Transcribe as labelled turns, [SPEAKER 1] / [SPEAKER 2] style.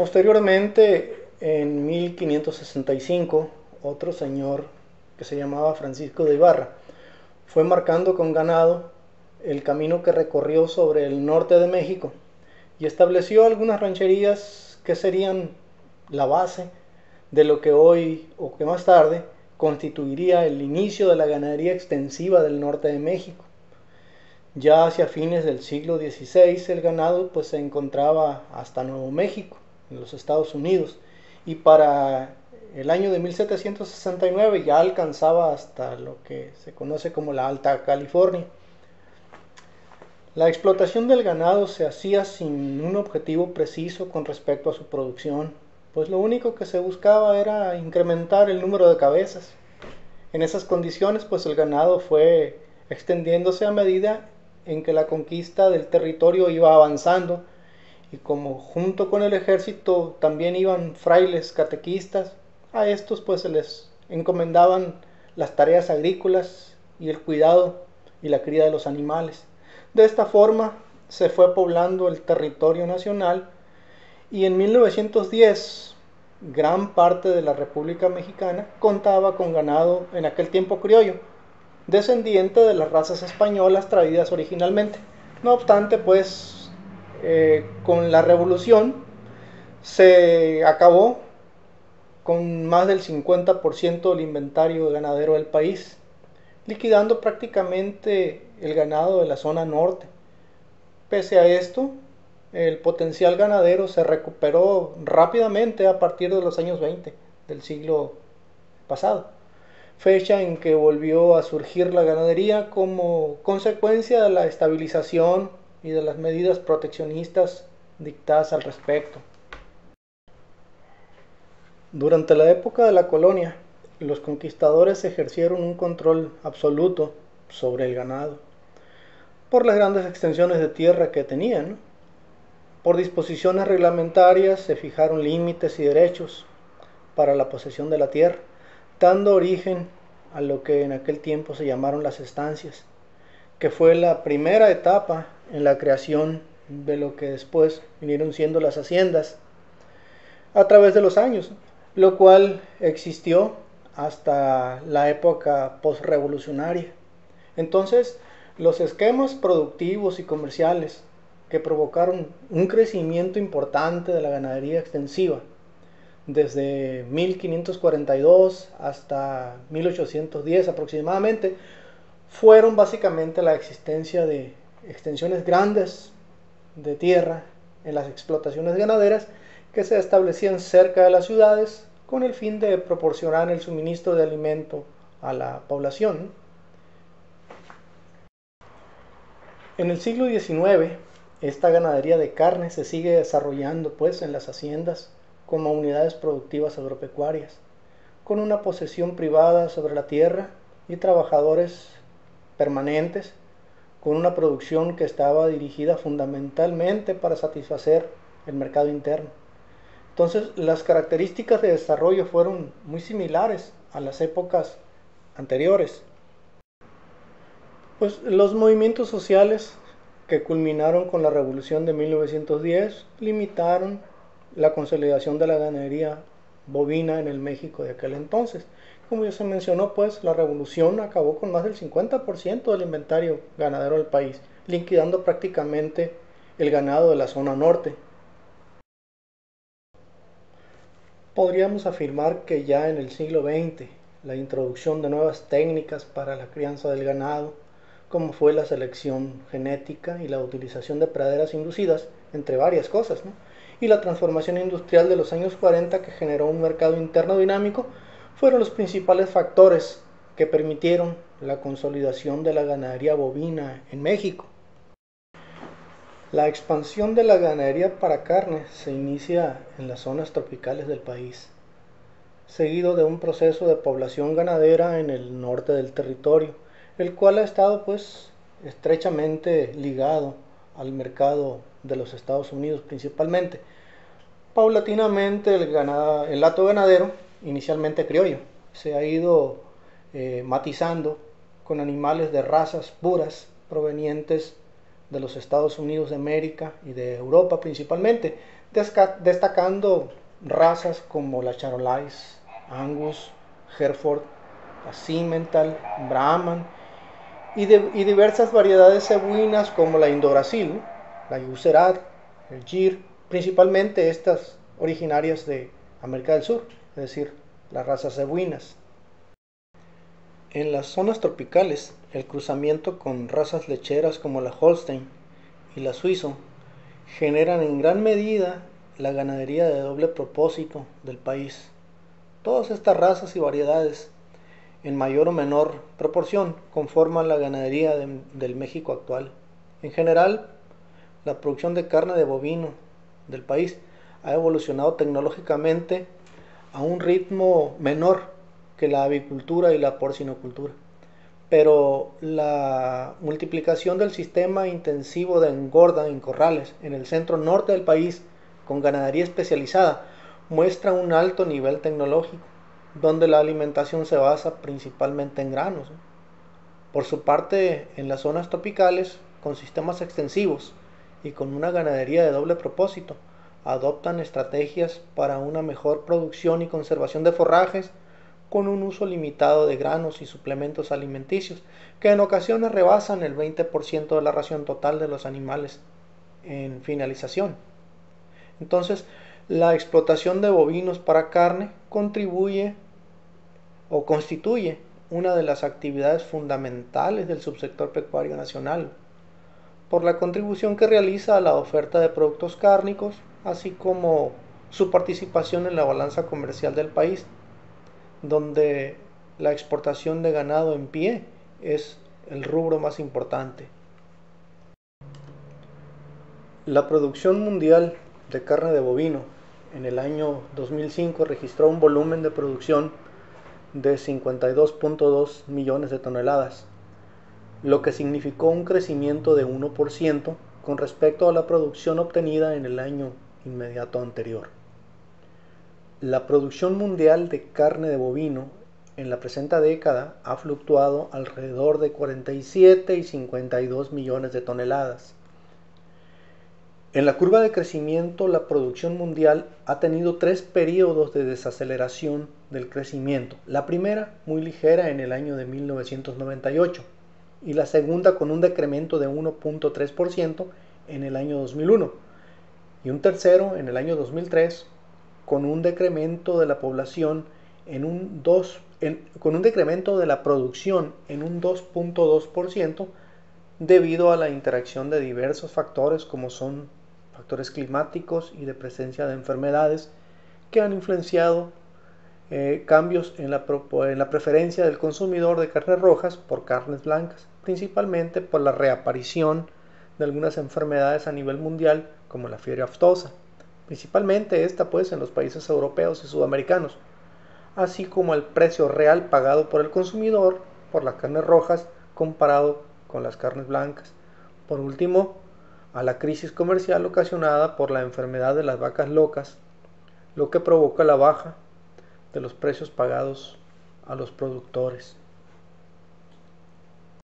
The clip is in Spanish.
[SPEAKER 1] Posteriormente, en 1565, otro señor que se llamaba Francisco de Ibarra fue marcando con ganado el camino que recorrió sobre el norte de México y estableció algunas rancherías que serían la base de lo que hoy o que más tarde constituiría el inicio de la ganadería extensiva del norte de México. Ya hacia fines del siglo XVI el ganado pues se encontraba hasta Nuevo México, en los Estados Unidos, y para el año de 1769 ya alcanzaba hasta lo que se conoce como la Alta California. La explotación del ganado se hacía sin un objetivo preciso con respecto a su producción, pues lo único que se buscaba era incrementar el número de cabezas. En esas condiciones, pues el ganado fue extendiéndose a medida en que la conquista del territorio iba avanzando, y como junto con el ejército también iban frailes catequistas, a estos pues se les encomendaban las tareas agrícolas y el cuidado y la cría de los animales. De esta forma se fue poblando el territorio nacional y en 1910 gran parte de la República Mexicana contaba con ganado en aquel tiempo criollo, descendiente de las razas españolas traídas originalmente. No obstante, pues con la revolución se acabó con más del 50% del inventario ganadero del país, liquidando prácticamente el ganado de la zona norte. Pese a esto, el potencial ganadero se recuperó rápidamente a partir de los años 20 del siglo pasado, fecha en que volvió a surgir la ganadería como consecuencia de la estabilización y de las medidas proteccionistas dictadas al respecto. Durante la época de la colonia, los conquistadores ejercieron un control absoluto sobre el ganado, por las grandes extensiones de tierra que tenían, ¿no? Por disposiciones reglamentarias se fijaron límites y derechos para la posesión de la tierra, dando origen a lo que en aquel tiempo se llamaron las estancias, que fue la primera etapa en la creación de lo que después vinieron siendo las haciendas a través de los años, lo cual existió hasta la época postrevolucionaria. Entonces, los esquemas productivos y comerciales que provocaron un crecimiento importante de la ganadería extensiva desde 1542 hasta 1810 aproximadamente, fueron básicamente la existencia de extensiones grandes de tierra en las explotaciones ganaderas que se establecían cerca de las ciudades con el fin de proporcionar el suministro de alimento a la población. En el siglo XIX, esta ganadería de carne se sigue desarrollando pues en las haciendas como unidades productivas agropecuarias, con una posesión privada sobre la tierra y trabajadores permanentes, con una producción que estaba dirigida fundamentalmente para satisfacer el mercado interno. Entonces, las características de desarrollo fueron muy similares a las épocas anteriores. Pues los movimientos sociales que culminaron con la Revolución de 1910 limitaron la consolidación de la ganadería bovina en el México de aquel entonces. Como ya se mencionó, pues la revolución acabó con más del 50% del inventario ganadero del país, liquidando prácticamente el ganado de la zona norte. Podríamos afirmar que ya en el siglo XX, la introducción de nuevas técnicas para la crianza del ganado, como fue la selección genética y la utilización de praderas inducidas, entre varias cosas, ¿no? Y la transformación industrial de los años 40 que generó un mercado interno dinámico, fueron los principales factores que permitieron la consolidación de la ganadería bovina en México. La expansión de la ganadería para carne se inicia en las zonas tropicales del país, seguido de un proceso de población ganadera en el norte del territorio, el cual ha estado pues estrechamente ligado al mercado de los Estados Unidos principalmente. Paulatinamente el hato ganadero, inicialmente criollo, se ha ido matizando con animales de razas puras provenientes de los Estados Unidos de América y de Europa principalmente, destacando razas como la Charolais, Angus, Hereford, la Simmental, Brahman y diversas variedades cebuinas como la Indo-Brasil, ¿no? La Yucerat, el Gir, principalmente estas originarias de América del Sur, es decir, las razas cebuinas. En las zonas tropicales, el cruzamiento con razas lecheras como la Holstein y la Suizo generan en gran medida la ganadería de doble propósito del país. Todas estas razas y variedades, en mayor o menor proporción, conforman la ganadería del México actual. En general, la producción de carne de bovino del país ha evolucionado tecnológicamente a un ritmo menor que la avicultura y la porcinocultura. Pero la multiplicación del sistema intensivo de engorda en corrales en el centro norte del país con ganadería especializada muestra un alto nivel tecnológico, donde la alimentación se basa principalmente en granos. Por su parte, en las zonas tropicales, con sistemas extensivos y con una ganadería de doble propósito, adoptan estrategias para una mejor producción y conservación de forrajes, con un uso limitado de granos y suplementos alimenticios, que en ocasiones rebasan el 20% de la ración total de los animales en finalización. Entonces, la explotación de bovinos para carne contribuye o constituye una de las actividades fundamentales del subsector pecuario nacional, por la contribución que realiza a la oferta de productos cárnicos, así como su participación en la balanza comercial del país, donde la exportación de ganado en pie es el rubro más importante. La producción mundial de carne de bovino en el año 2005 registró un volumen de producción de 52.2 millones de toneladas, lo que significó un crecimiento de 1% con respecto a la producción obtenida en el año inmediato anterior. La producción mundial de carne de bovino en la presente década ha fluctuado alrededor de 47 y 52 millones de toneladas. En la curva de crecimiento, la producción mundial ha tenido 3 periodos de desaceleración del crecimiento. La primera, muy ligera en el año de 1998, y la segunda con un decremento de 1.3% en el año 2001, y un tercero en el año 2003, con un decremento de la población con un decremento de la producción en un 2.2% debido a la interacción de diversos factores como son factores climáticos y de presencia de enfermedades que han influenciado cambios en la preferencia del consumidor de carnes rojas por carnes blancas, principalmente por la reaparición de algunas enfermedades a nivel mundial como la fiebre aftosa, principalmente esta pues en los países europeos y sudamericanos, así como el precio real pagado por el consumidor por las carnes rojas comparado con las carnes blancas. Por último, a la crisis comercial ocasionada por la enfermedad de las vacas locas, lo que provoca la baja de los precios pagados a los productores.